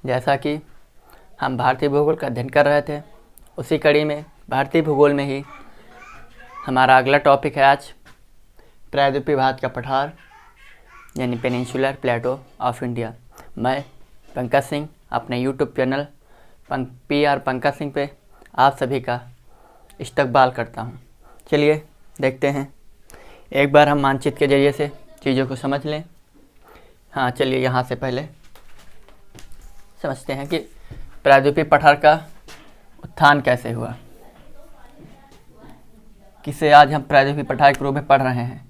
जैसा कि हम भारतीय भूगोल का अध्ययन कर रहे थे, उसी कड़ी में भारतीय भूगोल में ही हमारा अगला टॉपिक है आज प्रायद्वीपीय भारत का पठार यानी पेनिनसुलर प्लेटो ऑफ इंडिया। मैं पंकज सिंह अपने YouTube channel PR Pankaj Singh पे आप सभी का इस्तकबाल करता हूँ। चलिए देखते हैं, एक बार हम मानचित्र के जरिए से चीज़ों को समझ लें। हाँ, चलिए यहाँ से पहले समझते हैं कि प्रायद्वीपीय पठार का उत्थान कैसे हुआ, किसे आज हम प्रायद्वीपीय पठार के रूप में पढ़ रहे हैं।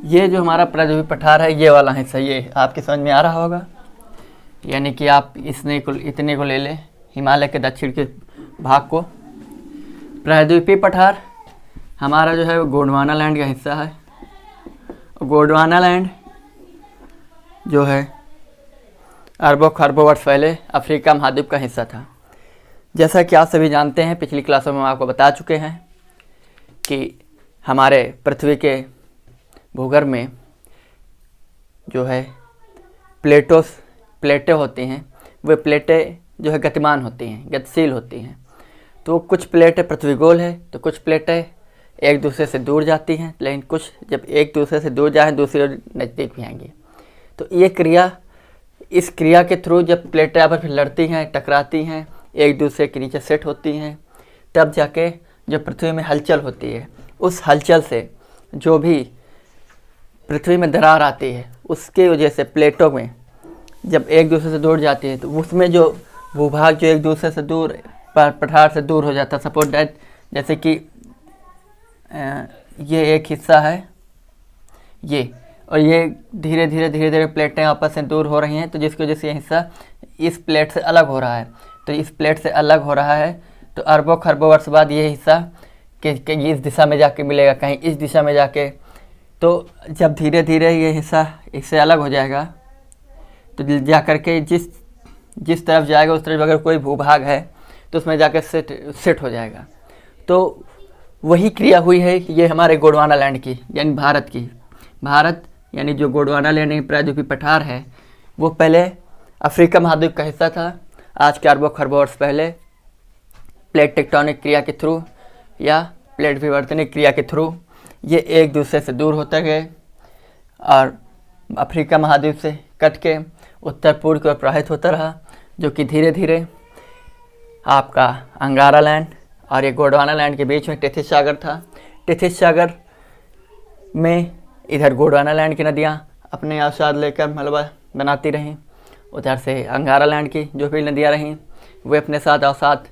ये जो हमारा प्रायद्वीपीय पठार है, ये वाला हिस्सा, ये आपके समझ में आ रहा होगा। यानी कि आप इतने को ले लें, हिमालय के दक्षिण के भाग को। प्रायद्वीपीय पठार हमारा जो है वो गोंडवाना लैंड का हिस्सा है। गोंडवाना लैंड जो है अरबों खरबों वर्ष पहले अफ्रीका महाद्वीप का हिस्सा था। जैसा कि आप सभी जानते हैं, पिछली क्लासों में हम आपको बता चुके हैं कि हमारे पृथ्वी के भूगर्भ में जो है प्लेटें होती हैं। वे प्लेटें जो है गतिमान होती हैं, गतिशील होती हैं। तो कुछ प्लेटें पृथ्वी गोल है, तो कुछ प्लेटें एक दूसरे से दूर जाती हैं, लेकिन कुछ जब एक दूसरे से दूर जाएँ दूसरी ओर नज़दीक भी आएंगी। तो इस क्रिया के थ्रू जब प्लेटें आपस में लड़ती हैं, टकराती हैं, एक दूसरे के नीचे सेट होती हैं, तब जाके जो पृथ्वी में हलचल होती है, उस हलचल से जो भी पृथ्वी में दरार आती है, उसके वजह से प्लेटों में जब एक दूसरे से दूर जाती है तो उसमें जो भूभाग जो एक दूसरे से दूर पठार से दूर हो जाता है। सपोज दैट, जैसे कि ये एक हिस्सा है ये, और ये धीरे धीरे प्लेटें आपस में दूर हो रही हैं, तो जिसकी वजह से ये हिस्सा इस प्लेट से अलग हो रहा है। तो इस प्लेट से अलग हो रहा है तो अरबों खरबों वर्ष बाद ये हिस्सा कहीं इस दिशा में जाके मिलेगा, कहीं इस दिशा में जाके। तो जब धीरे धीरे ये हिस्सा इससे अलग हो जाएगा तो जा कर के जिस तरफ जाएगा उस तरफ अगर कोई भूभाग है तो उसमें जाकर सेट हो जाएगा। तो वही क्रिया हुई है कि ये हमारे गोंडवाना लैंड की यानी भारत की। भारत यानी जो गोंडवाना लैंड यानी प्रायद्वीपीय पठार है, वो पहले अफ्रीका महाद्वीप का हिस्सा था। आज के अरबों खरबों वर्ष पहले प्लेट टेक्टोनिक क्रिया के थ्रू या प्लेट विवर्तनिक क्रिया के थ्रू ये एक दूसरे से दूर होते गए और अफ्रीका महाद्वीप से कट के उत्तर पूर्व की ओर प्रवाहित होता रहा, जो कि धीरे धीरे आपका अंगारा लैंड और ये गोंडवाना लैंड के बीच में टेथिस सागर था। टेथिस सागर में इधर गोंडवाना लैंड की नदियाँ अपने अवसाद लेकर मलबा बनाती रहीं, उधर से अंगारा लैंड की जो भी नदियाँ रहीं वे अपने साथ अवसाद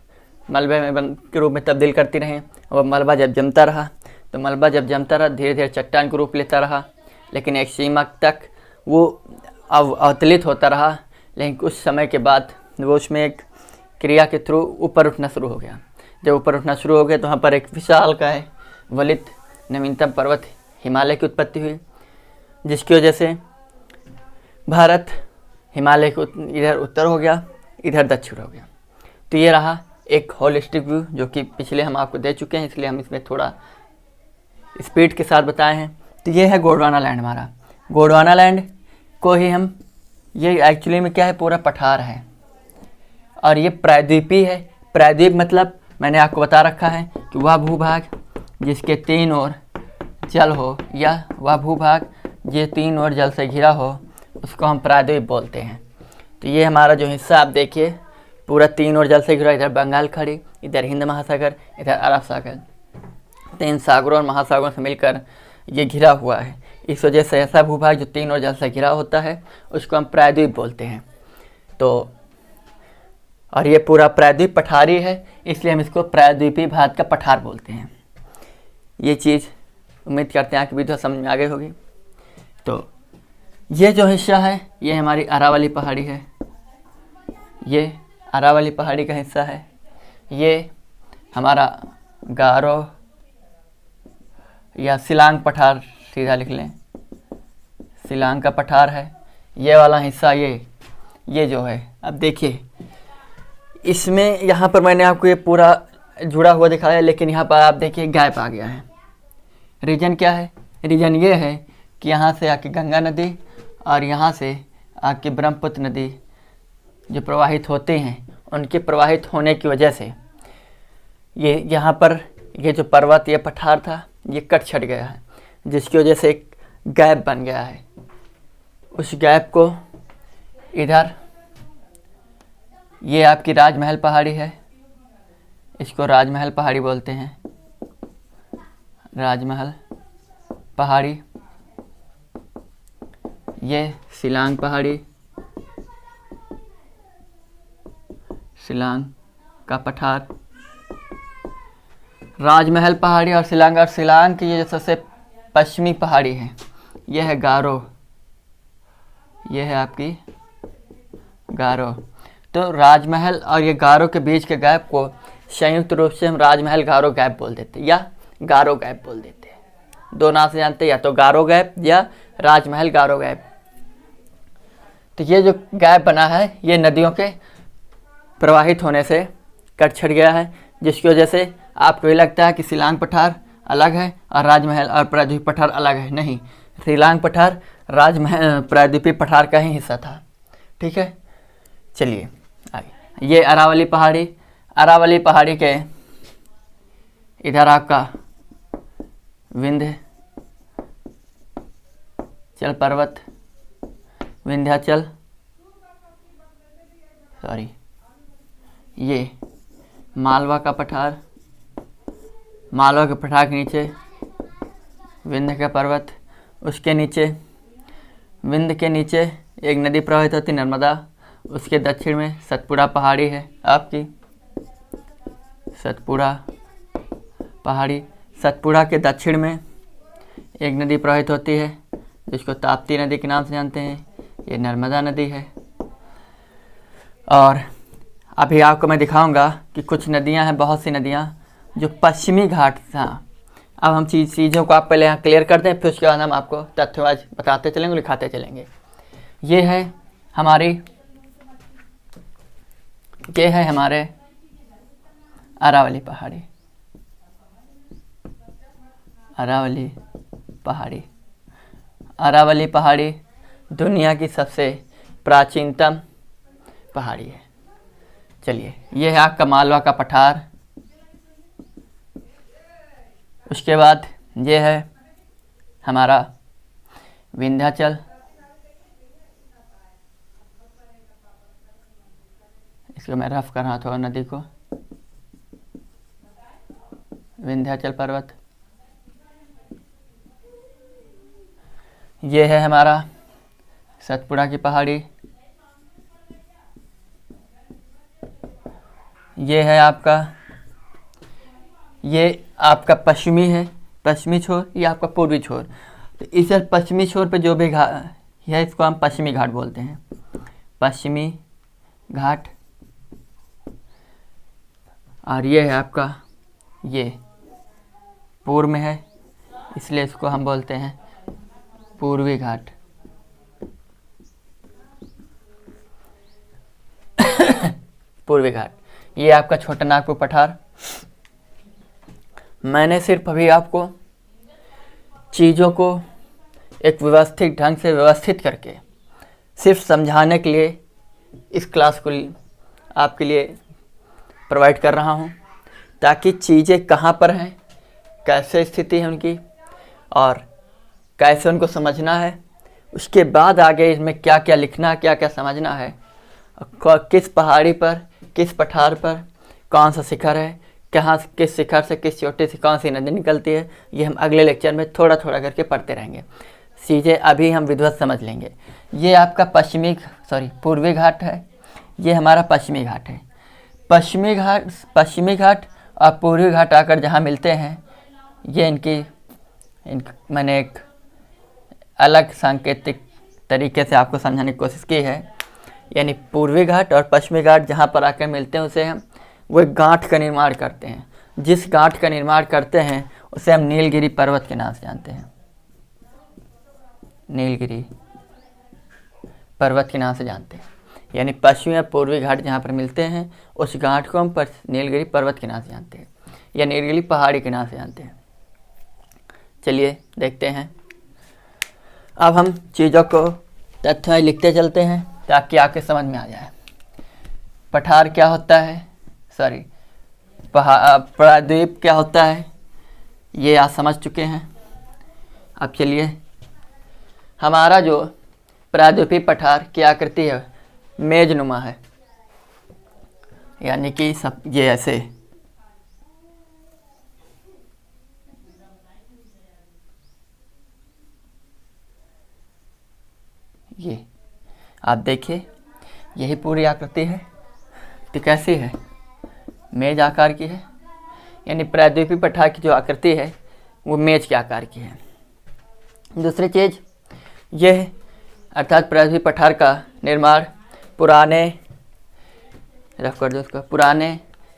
मलबे में के रूप में तब्दील करती रहीं। और मलबा जब जमता रहा तो मलबा जब जमता रहा धीरे धीरे चट्टान का रूप लेता रहा, लेकिन एक सीमा तक वो अवतलित होता रहा। लेकिन कुछ समय के बाद वो उसमें एक क्रिया के थ्रू ऊपर उठना शुरू हो गया। जब ऊपर उठना शुरू हो गया तो वहाँ पर एक विशाल का है वलित नवीनतम पर्वत हिमालय की उत्पत्ति हुई, जिसकी वजह से भारत हिमालय को इधर उत्तर हो गया, इधर दक्षिण हो गया। तो ये रहा एक होलिस्टिक व्यू जो कि पिछले हम आपको दे चुके हैं, इसलिए हम इसमें थोड़ा स्पीड के साथ बताए हैं। तो ये है गोंडवाना लैंड हमारा। गोंडवाना लैंड को ही हम, ये एक्चुअली में क्या है, पूरा पठार है और ये प्रायद्वीपीय है। प्रायद्वीप मतलब मैंने आपको बता रखा है कि वह भूभाग जिसके तीन ओर जल हो या वह भूभाग ये तीन ओर जल से घिरा हो, उसको हम प्रायद्वीप बोलते हैं। तो ये हमारा जो हिस्सा आप देखिए पूरा तीन ओर जल से घिरा, इधर बंगाल खाड़ी, इधर हिंद महासागर, इधर अरब सागर, तीन सागरों और महासागरों से मिलकर ये घिरा हुआ है। इस वजह से ऐसा भूभाग जो तीन ओर जल से घिरा होता है उसको हम प्रायद्वीप बोलते हैं। तो और ये पूरा प्रायद्वीप पठारी है, इसलिए हम इसको प्रायद्वीपीय भारत का पठार बोलते हैं। ये चीज़ उम्मीद करते हैं कि विधवा समझ में आ गई होगी। तो ये जो हिस्सा है ये हमारी अरावली पहाड़ी है, ये अरावली पहाड़ी का हिस्सा है। ये हमारा गारो या सिलांग पठार, सीधा लिख लें, सिलांग का पठार है। ये वाला हिस्सा ये जो है, अब देखिए इसमें यहाँ पर मैंने आपको ये पूरा जुड़ा हुआ दिखाया, लेकिन यहाँ पर आप देखिए गैप आ गया है। रीजन क्या है? रीजन ये है कि यहाँ से आके गंगा नदी और यहाँ से आके ब्रह्मपुत्र नदी जो प्रवाहित होते हैं, उनके प्रवाहित होने की वजह से ये यहाँ पर ये जो पर्वत, ये पठार था, ये कट छट गया है, जिसकी वजह से एक गैप बन गया है। उस गैप को इधर ये आपकी राजमहल पहाड़ी है, इसको राजमहल पहाड़ी बोलते हैं, राजमहल पहाड़ी। ये शिलांग पहाड़ी, शिलांग का पठार, राजमहल पहाड़ी और शिलांग की ये सबसे पश्चिमी पहाड़ी है, यह है गारो, यह है आपकी गारो। तो राजमहल और ये गारो के बीच के गैप को संयुक्त रूप से हम राजमहल गारो गैप बोल देते हैं या गारो गैप बोल देते हैं। दो नाम से जानते हैं, या तो गारो गैप या राजमहल गारो गैप। तो ये जो गैप बना है ये नदियों के प्रवाहित होने से कट छट गया है, जिसकी वजह से आपको ये लगता है कि शिलांग पठार अलग है और राजमहल और प्रायद्वीपीय पठार अलग है। नहीं, शिलांग पठार राजमहल प्रायद्वीपीय पठार का ही हिस्सा था। ठीक है, चलिए आगे। ये अरावली पहाड़ी, अरावली पहाड़ी के इधर आपका विंध्याचल पर्वत, विंध्याचल, सॉरी, ये मालवा का पठार, मालवा के पठार के नीचे विंध्य का पर्वत, उसके नीचे विंध्य के नीचे एक नदी प्रवाहित होती नर्मदा, उसके दक्षिण में सतपुड़ा पहाड़ी है आपकी, सतपुड़ा पहाड़ी। सतपुड़ा के दक्षिण में एक नदी प्रवाहित होती है जिसको ताप्ती नदी के नाम से जानते हैं, ये नर्मदा नदी है। और अभी आपको मैं दिखाऊंगा कि कुछ नदियां हैं, बहुत सी नदियां जो पश्चिमी घाट। हाँ, अब हम चीज़ों को आप पहले यहाँ क्लियर करते हैं, फिर उसके बाद हम आपको तथ्यवाद बताते चलेंगे, लिखाते चलेंगे। ये है हमारे अरावली पहाड़ी, अरावली पहाड़ी। अरावली पहाड़ी दुनिया की सबसे प्राचीनतम पहाड़ी है। चलिए, ये है आपका मालवा का पठार। उसके बाद ये है हमारा विंध्याचल, इसको मैं रफ कर रहा था नदी को, विंध्याचल पर्वत। ये है हमारा सतपुड़ा की पहाड़ी, ये है आपका, ये आपका पश्चिमी है, पश्चिमी छोर, ये आपका पूर्वी छोर। तो इस पश्चिमी छोर पे जो भी घाट है इसको हम पश्चिमी घाट बोलते हैं, पश्चिमी घाट। और ये है आपका, ये पूर्व में है इसलिए इसको हम बोलते हैं पूर्वी घाट। पूर्वी घाट। ये आपका छोटा नागपुर पठार। मैंने सिर्फ अभी आपको चीज़ों को एक व्यवस्थित ढंग से व्यवस्थित करके सिर्फ समझाने के लिए इस क्लास को आपके लिए प्रोवाइड कर रहा हूँ, ताकि चीज़ें कहाँ पर हैं, कैसे स्थिति है उनकी और कैसे उनको समझना है, उसके बाद आगे इसमें क्या क्या लिखना, क्या क्या समझना है, किस पहाड़ी पर, किस पठार पर कौन सा शिखर है, कहाँ किस शिखर से किस चोटी से कौन सी नदी निकलती है, ये हम अगले लेक्चर में थोड़ा थोड़ा करके पढ़ते रहेंगे। चीज़ें अभी हम विधिवत समझ लेंगे। ये आपका पूर्वी घाट है, ये हमारा पश्चिमी घाट है। पश्चिमी घाट और पूर्वी घाट आकर जहाँ मिलते हैं, ये मैंने एक अलग सांकेतिक तरीके से आपको समझाने की कोशिश की है। यानी पूर्वी घाट और पश्चिमी घाट जहाँ पर आकर मिलते हैं उसे हम वो एक गांठ का निर्माण करते हैं। जिस गांठ का निर्माण करते हैं उसे हम नीलगिरी पर्वत के नाम से जानते हैं, नीलगिरी पर्वत के नाम से जानते हैं। यानी पश्चिमी या पूर्वी घाट जहाँ पर मिलते हैं उस घाट को हम नीलगिरी पर्वत के नाम से जानते हैं या नीलगिरी पहाड़ी के नाम से जानते हैं। चलिए देखते हैं। अब हम चीज़ों को तथ्य लिखते चलते हैं ताकि आपके समझ में आ जाए। पठार क्या होता है, सॉरी प्रायद्वीप क्या होता है, ये आप समझ चुके हैं। अब चलिए, हमारा जो प्रायद्वीपीय पठार की आकृति है मेजनुमा है, यानी कि सब ये ऐसे। ये आप देखिए, यही पूरी आकृति है। तो कैसी है, मेज आकार की है, यानी प्रायद्वीपीय पठार की जो आकृति है वो मेज के आकार की है। दूसरी चीज़ ये है, अर्थात प्रायद्वीपीय पठार का निर्माण पुराने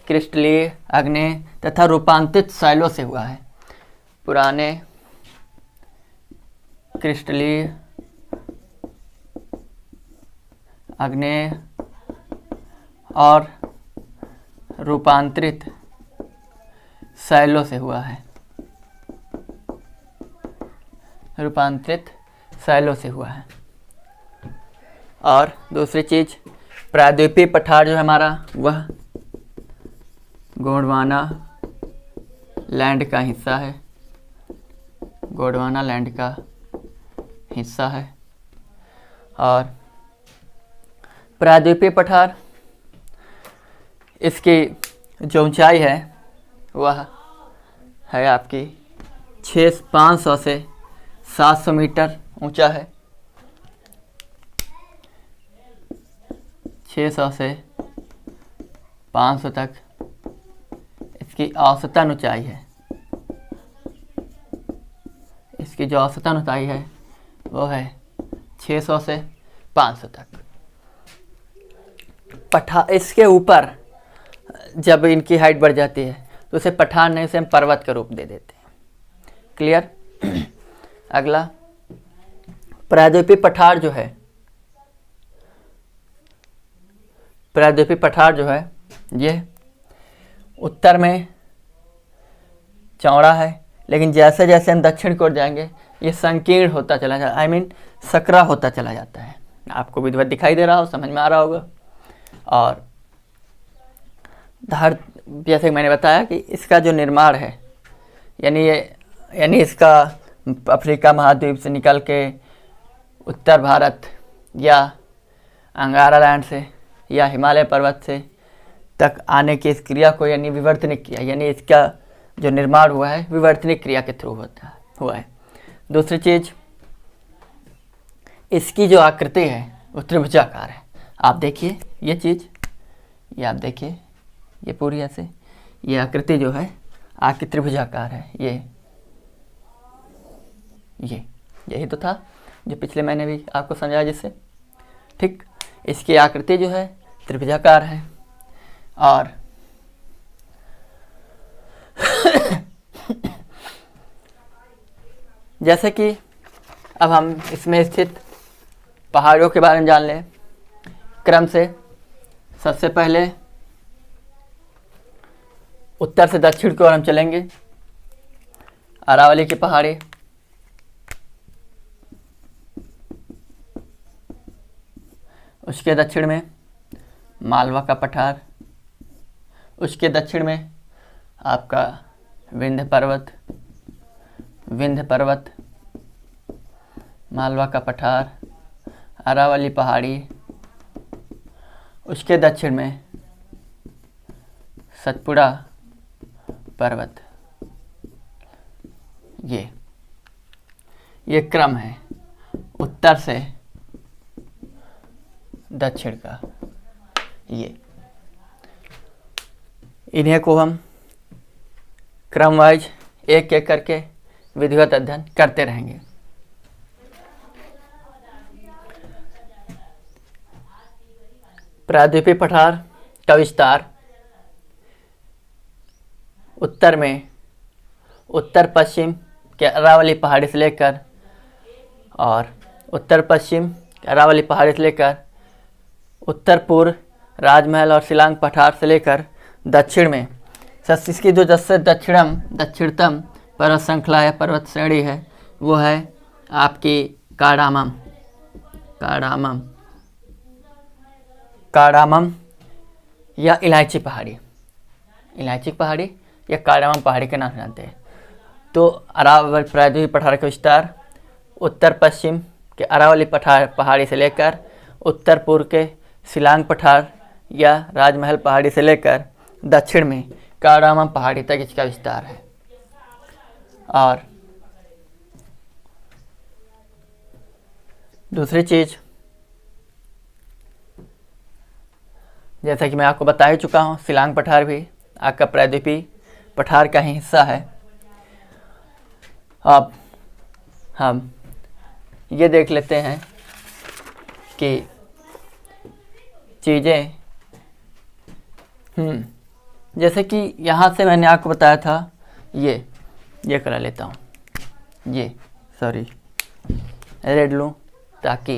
क्रिस्टलीय, आग्नेय तथा रूपांतरित शैलों से हुआ है। पुराने क्रिस्टलीय, आग्नेय और रूपांतरित शैलों से हुआ है। रूपांतरित शैलों से हुआ है। और दूसरी चीज़, प्रायद्वीपीय पठार जो है हमारा वह गोंडवाना लैंड का हिस्सा है। गोंडवाना लैंड का हिस्सा है। और प्रायद्वीपीय पठार, इसकी जो ऊंचाई है वह है आपकी 500 से 700 मीटर ऊंचा है। 600 से 500 तक इसकी औसतन ऊंचाई है। इसकी जो औसतन ऊंचाई है वो है 600 से 500 तक। इसके ऊपर जब इनकी हाइट बढ़ जाती है तो उसे पठार नहीं, उसे हम पर्वत का रूप दे देते हैं। क्लियर। अगला, प्रायद्वीपीय पठार जो है, प्रायद्वीपीय पठार जो है ये उत्तर में चौड़ा है, लेकिन जैसे जैसे हम दक्षिण की ओर जाएंगे ये संकीर्ण होता चला जाता, सकरा होता चला जाता है। आपको विधिवत दिखाई दे रहा हो, समझ में आ रहा होगा। और जैसे मैंने बताया कि इसका जो निर्माण है, यानी इसका अफ्रीका महाद्वीप से निकल के उत्तर भारत या अंगारा लैंड से या हिमालय पर्वत से तक आने की इस क्रिया को यानी विवर्तनिक क्रिया, यानी इसका जो निर्माण हुआ है विवर्तनिक क्रिया के थ्रू हुआ है। दूसरी चीज़, इसकी जो आकृति है वो त्रिभुजाकार है। आप देखिए ये चीज़, ये आप देखिए, ये पूरी ऐसे ये आकृति जो है आपकी त्रिभुजाकार है। यही तो था जो पिछले महीने भी आपको समझाया जिससे, ठीक। इसकी आकृति जो है त्रिभुजाकार है। और जैसे कि अब हम इसमें स्थित पहाड़ों के बारे में जान लें क्रम से। सबसे पहले उत्तर से दक्षिण की ओर हम चलेंगे। अरावली की पहाड़ी, उसके दक्षिण में मालवा का पठार, उसके दक्षिण में आपका विंध्य पर्वत, मालवा का पठार, अरावली पहाड़ी, उसके दक्षिण में सतपुड़ा पर्वत। ये क्रम है उत्तर से दक्षिण का। इन्हें को हम क्रम वाइज एक एक करके विधिवत अध्ययन करते रहेंगे। प्रायद्वीपीय पठार का विस्तार उत्तर में उत्तर पश्चिम के अरावली पहाड़ी से लेकर उत्तर पूर्व राजमहल और शिलांग पठार से लेकर दक्षिण में इसकी जो दक्षिणतम पर्वत श्रृंखला या पर्वत श्रेणी है वो है आपकी कार्डामम। कार्डामम कार्डामम या इलायची पहाड़ी, इलायची पहाड़ी या कार्डामम पहाड़ी के नाम से जानते हैं। तो अरावली प्रायद्वीपीय पठार का विस्तार उत्तर पश्चिम के अरावली पहाड़ी से लेकर उत्तर पूर्व के शिलांग पठार या राजमहल पहाड़ी से लेकर दक्षिण में कार्डामम पहाड़ी तक इसका विस्तार है। और दूसरी चीज़, जैसा कि मैं आपको बता ही चुका हूँ, शिलांग पठार भी आपका प्रायद्वीपीय पठार का ही हिस्सा है। अब हम ये देख लेते हैं कि चीज़ें जैसे कि यहाँ से मैंने आपको बताया था, ये करा लेता हूँ, ये सॉरी रेड लूँ ताकि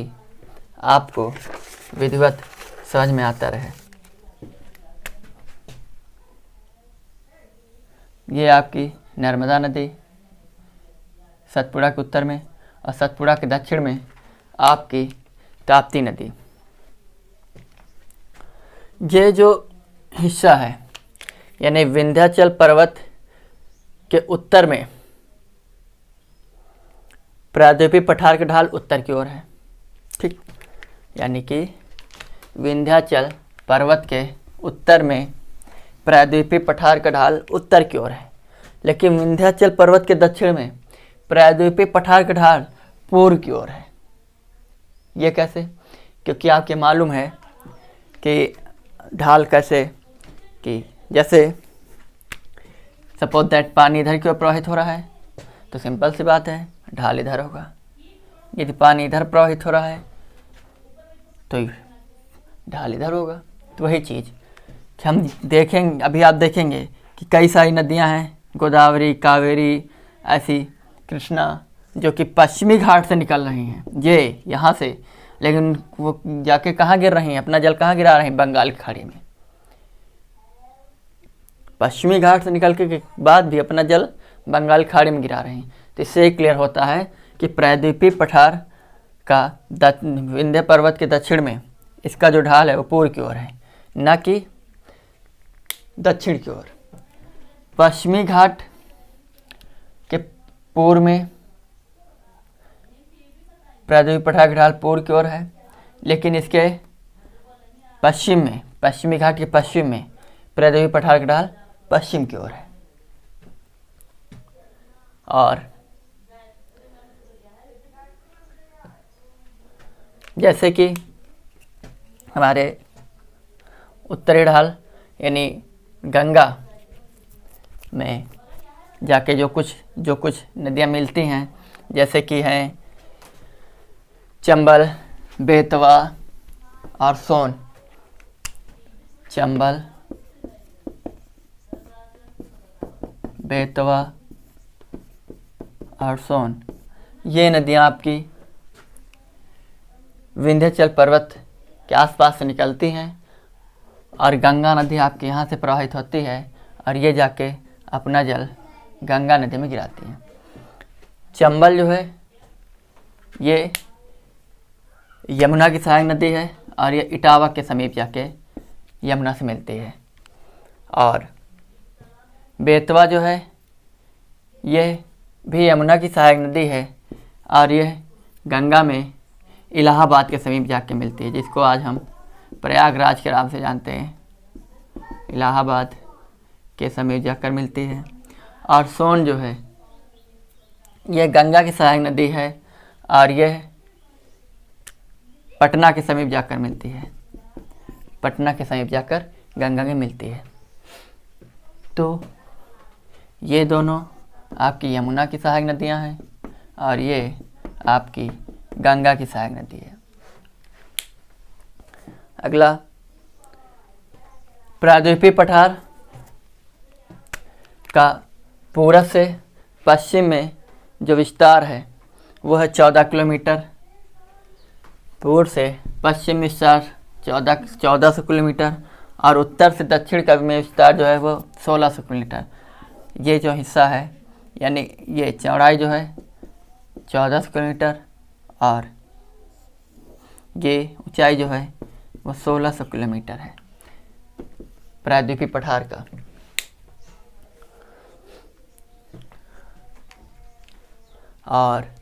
आपको विधिवत समझ में आता रहे। ये आपकी नर्मदा नदी सतपुड़ा के उत्तर में और सतपुड़ा के दक्षिण में आपकी ताप्ती नदी। ये जो हिस्सा है यानी विंध्याचल पर्वत के उत्तर में प्रायद्वीपीय पठार की ढाल उत्तर की ओर है, ठीक। यानी कि विंध्याचल पर्वत के उत्तर में प्रायद्वीपीय पठार का ढाल उत्तर की ओर है, लेकिन विंध्याचल पर्वत के दक्षिण में प्रायद्वीपीय पठार का ढाल पूर्व की ओर है। ये कैसे? क्योंकि आपके मालूम है कि ढाल कैसे, कि जैसे सपोज दैट पानी इधर की ओर प्रवाहित हो रहा है तो सिंपल सी बात है ढाल इधर होगा। यदि पानी इधर प्रवाहित हो रहा है तो ढाल इधर होगा। तो वही चीज़ कि हम देखेंगे, अभी आप देखेंगे कि कई सारी नदियां हैं, गोदावरी, कावेरी, ऐसी कृष्णा, जो कि पश्चिमी घाट से निकल रही हैं, ये यहाँ से, लेकिन वो जाके कहाँ गिर रही हैं, अपना जल कहाँ गिरा रही हैं? बंगाल की खाड़ी में। पश्चिमी घाट से निकल के बाद भी अपना जल बंगाल की खाड़ी में गिरा रहे हैं। तो इससे क्लियर होता है कि प्रायद्वीपीय पठार का विंध्य पर्वत के दक्षिण में इसका जो ढाल है वो पूर्व की ओर है, न कि दक्षिण की ओर। पश्चिमी घाट के पूर्व में प्रायद्वीपीय पठार की ढाल पूर्व की ओर है, लेकिन इसके पश्चिम में, पश्चिमी घाट के पश्चिम में प्रायद्वीपीय पठार की ढाल पश्चिम की ओर है। और जैसे कि हमारे उत्तरी ढाल यानी गंगा में जाके जो कुछ नदियाँ मिलती हैं, जैसे कि हैं चंबल, बेतवा और सोन। चंबल, बेतवा और सोन, ये नदियाँ आपकी विंध्याचल पर्वत के आसपास से निकलती हैं और गंगा नदी आपके यहाँ से प्रवाहित होती है और ये जाके अपना जल गंगा नदी में गिराती हैं। चंबल जो है ये यमुना की सहायक नदी है और ये इटावा के समीप जाके यमुना से मिलती है। और बेतवा जो है ये भी यमुना की सहायक नदी है और ये गंगा में इलाहाबाद के समीप जाके मिलती है, जिसको आज हम प्रयागराज के नाम से जानते हैं। इलाहाबाद के समीप जाकर मिलती है। और सोन जो है ये गंगा की सहायक नदी है और यह पटना के समीप जाकर मिलती है, पटना के समीप जाकर गंगा में मिलती है। तो ये दोनों आपकी यमुना की सहायक नदियां हैं और ये आपकी गंगा की सहायक नदी है। अगला, प्रायद्वीपीय पठार का पूरब से पश्चिम में जो विस्तार है वो है 14 किलोमीटर। पूर्व से पश्चिम विस्तार 1400 किलोमीटर और उत्तर से दक्षिण का में विस्तार जो है वो 1600 किलोमीटर। ये जो हिस्सा है यानी ये चौड़ाई जो है 1400 किलोमीटर और ये ऊंचाई जो है वो 1600 किलोमीटर है प्रायद्वीपीय पठार का। और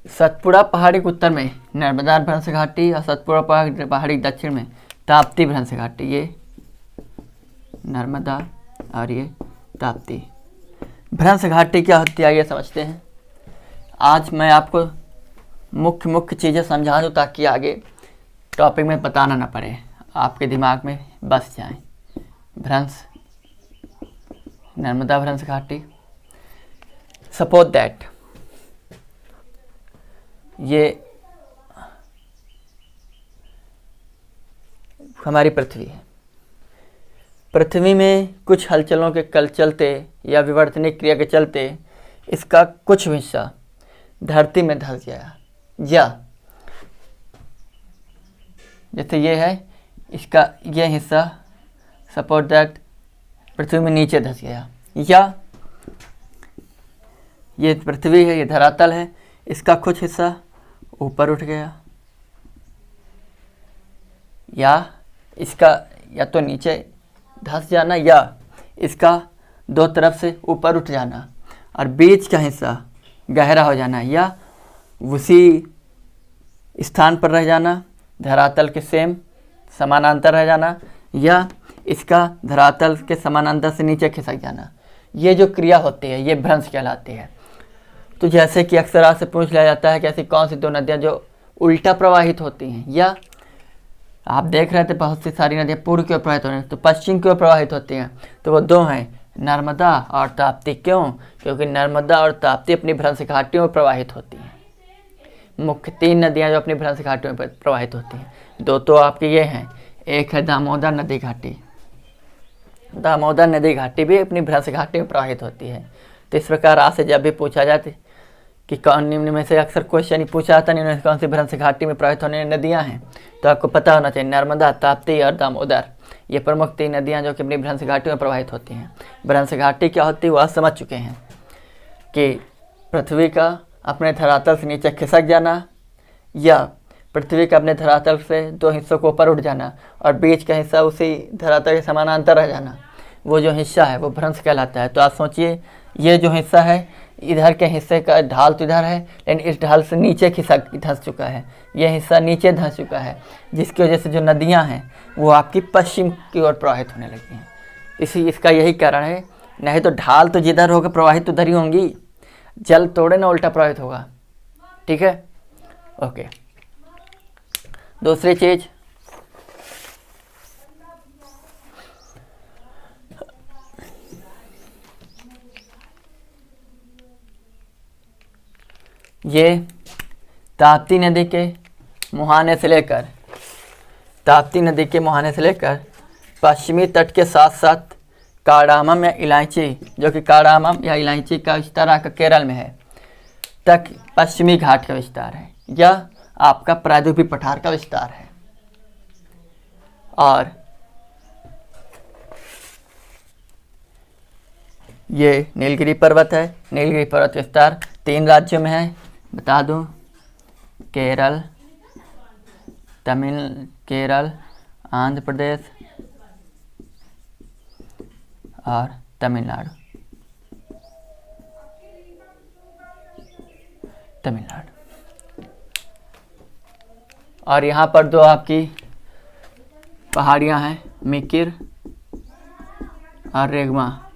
सतपुड़ा पहाड़ी के उत्तर में नर्मदा भ्रंश घाटी और सतपुड़ा पहाड़ी दक्षिण में ताप्ती भ्रंश घाटी। ये नर्मदा और ये ताप्ती भ्रंश घाटी क्या होती है ये समझते हैं। आज मैं आपको मुख्य चीज़ें समझा दूँ ताकि आगे टॉपिक में बताना ना पड़े, आपके दिमाग में बस जाए। भ्रंश नर्मदा भ्रंश घाटी, सपोज दैट ये हमारी पृथ्वी है। पृथ्वी में कुछ हलचलों के चलते या विवर्तनिक क्रिया के चलते इसका कुछ हिस्सा धरती में धंस गया, या जैसे ये है इसका ये हिस्सा सपोज दैट पृथ्वी में नीचे धंस गया, या ये पृथ्वी है, ये धरातल है, इसका कुछ हिस्सा ऊपर उठ गया, या इसका या तो नीचे धंस जाना या इसका दो तरफ से ऊपर उठ जाना और बीच का हिस्सा गहरा हो जाना, या उसी स्थान पर रह जाना, धरातल के सेम समानांतर रह जाना, या इसका धरातल के समानांतर से नीचे खिसक जाना। ये जो क्रिया होती है ये भ्रंश कहलाती है। तो जैसे कि अक्सर आपसे पूछ लिया जाता है कि ऐसी कौन सी दो नदियाँ जो उल्टा प्रवाहित होती हैं, या आप देख रहे थे बहुत सी सारी नदियाँ पूर्व की ओर प्रवाहित हो रही हैं तो पश्चिम की ओर प्रवाहित होती हैं, तो वो दो हैं नर्मदा और ताप्ती। क्यों? क्योंकि नर्मदा और ताप्ती अपनी भ्रंश घाटियों में प्रवाहित होती हैं। मुख्य तीन नदियाँ जो अपनी भ्रंश घाटियों में प्रवाहित होती हैं, दो तो आपके ये हैं, एक है दामोदर नदी घाटी। दामोदर नदी घाटी भी अपनी भ्रंश घाटी में प्रवाहित होती है। तो इस प्रकार आपसे जब भी पूछा जाए कि कौन निम्न में से, अक्सर क्वेश्चन ही पूछा जाता है निम्न में कौन सी भ्रंश घाटी में प्रवाहित होने नदियाँ हैं, तो आपको पता होना चाहिए नर्मदा, ताप्ती और दामोदर, ये प्रमुख तीन नदियाँ जो कि अपनी भ्रंश घाटी में प्रवाहित होती हैं। भ्रंश घाटी क्या होती है वो आप समझ चुके हैं कि पृथ्वी का अपने धरातल से नीचे खिसक जाना, या पृथ्वी का अपने धरातल से दो हिस्सों को ऊपर उठ जाना और बीच का हिस्सा उसी धरातल के समानांतर रह जाना, वो जो हिस्सा है वो भ्रंश कहलाता है। तो आप सोचिए ये जो हिस्सा है, इधर के हिस्से का ढाल तो इधर है लेकिन इस ढाल से नीचे खिसक धंस चुका है, ये हिस्सा नीचे धंस चुका है, जिसकी वजह से जो नदियां हैं वो आपकी पश्चिम की ओर प्रवाहित होने लगी हैं। इसका यही कारण है, नहीं तो ढाल तो जिधर होगा प्रवाहित उधर ही होंगी, जल थोड़े ना उल्टा प्रवाहित होगा। ठीक है, ओके। दूसरी चीज़, ये ताप्ती नदी के मुहाने से लेकर पश्चिमी तट के साथ साथ काडामम या इलायची, जो कि काडामम या इलायची का विस्तार का केरल में है, तक पश्चिमी घाट का विस्तार है, या आपका प्रायद्वीपीय पठार का विस्तार है। और ये नीलगिरी पर्वत है। नीलगिरी पर्वत विस्तार 3 राज्यों में है, बता दूं, केरल, आंध्र प्रदेश और तमिलनाडु। और यहाँ पर दो आपकी पहाड़ियाँ हैं, मिकिर और रेगमा,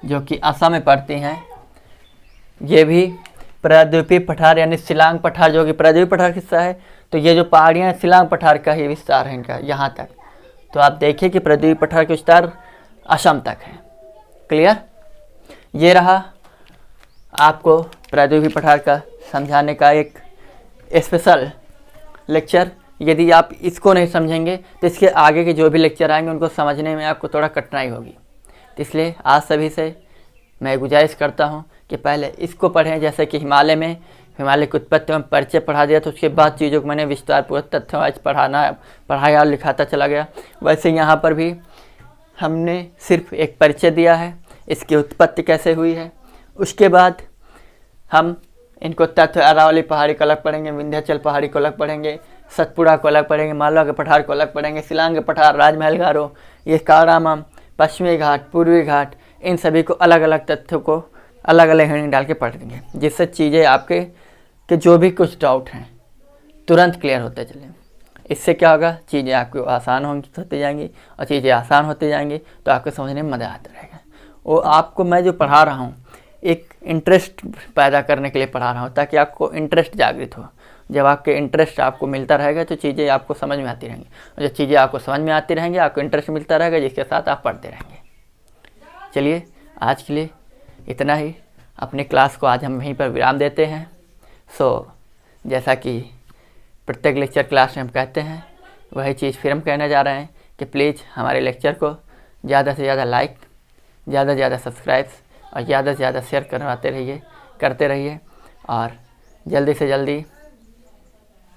जो कि असम में पड़ती हैं। ये भी प्रायद्वीपीय पठार यानी शिलांग पठार, जो कि प्रायद्वीपीय पठार का हिस्सा है। तो ये जो पहाड़ियाँ हैं शिलांग पठार का ही विस्तार है इनका यहाँ तक। तो आप देखिए कि प्रायद्वीपीय पठार का विस्तार असम तक है। क्लियर? ये रहा आपको प्रायद्वीपीय पठार का समझाने का एक स्पेशल लेक्चर। यदि आप इसको नहीं समझेंगे तो इसके आगे के जो भी लेक्चर आएंगे उनको समझने में आपको थोड़ा कठिनाई होगी। तो इसलिए आज सभी से मैं गुजारिश करता हूं कि पहले इसको पढ़ें। जैसे कि हिमालय की उत्पत्ति में परिचय पढ़ा दिया, तो उसके बाद चीज़ों को मैंने विस्तारपूर्वक तथ्यवाइज पढ़ाया और लिखाता चला गया। वैसे यहाँ पर भी हमने सिर्फ एक परिचय दिया है, इसकी उत्पत्ति कैसे हुई है। उसके बाद हम इनको तथ्य अरावली पहाड़ी को अलग पढ़ेंगे, विंध्याचल पहाड़ी को अलग पढ़ेंगे, सतपुड़ा को अलग पढ़ेंगे, मालवा के पठार को अलग पढ़ेंगे, शिलांग के पठार, राजमहल गारो, ये कारामाम, पश्चिमी घाट, पूर्वी घाट, इन सभी को अलग अलग तथ्यों को अलग अलग हेडिंग डाल के पढ़ देंगे, जिससे चीज़ें आपके कि जो भी कुछ डाउट हैं तुरंत क्लियर होते चलें। इससे क्या होगा, चीज़ें आपको आसान होती जाएंगी, और चीज़ें आसान होती जाएंगी तो आपको समझने में मज़ा आता रहेगा। और आपको मैं जो पढ़ा रहा हूँ एक इंटरेस्ट पैदा करने के लिए पढ़ा रहा हूँ, ताकि आपको इंटरेस्ट जागृत हो। जब आपके इंटरेस्ट आपको मिलता रहेगा तो चीज़ें आपको समझ में आती रहेंगी, और जब चीज़ें आपको समझ में आती रहेंगी आपको इंटरेस्ट मिलता रहेगा, जिसके साथ आप पढ़ते रहेंगे। चलिए आज के लिए इतना ही, अपनी क्लास को आज हम वहीं पर विराम देते हैं। जैसा कि प्रत्येक लेक्चर क्लास में हम कहते हैं, वही चीज़ फिर हम कहने जा रहे हैं कि प्लीज़ हमारे लेक्चर को ज़्यादा से ज़्यादा लाइक, ज़्यादा से ज़्यादा सब्सक्राइब्स और ज़्यादा से ज़्यादा शेयर करते रहिए, और जल्दी से जल्दी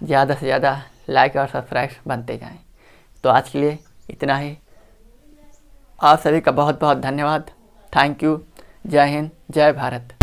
ज़्यादा से ज़्यादा लाइक और सब्सक्राइब बनते जाएं। तो आज के लिए इतना ही, आप सभी का बहुत बहुत धन्यवाद। Thank you. जय हिंद, जय भारत।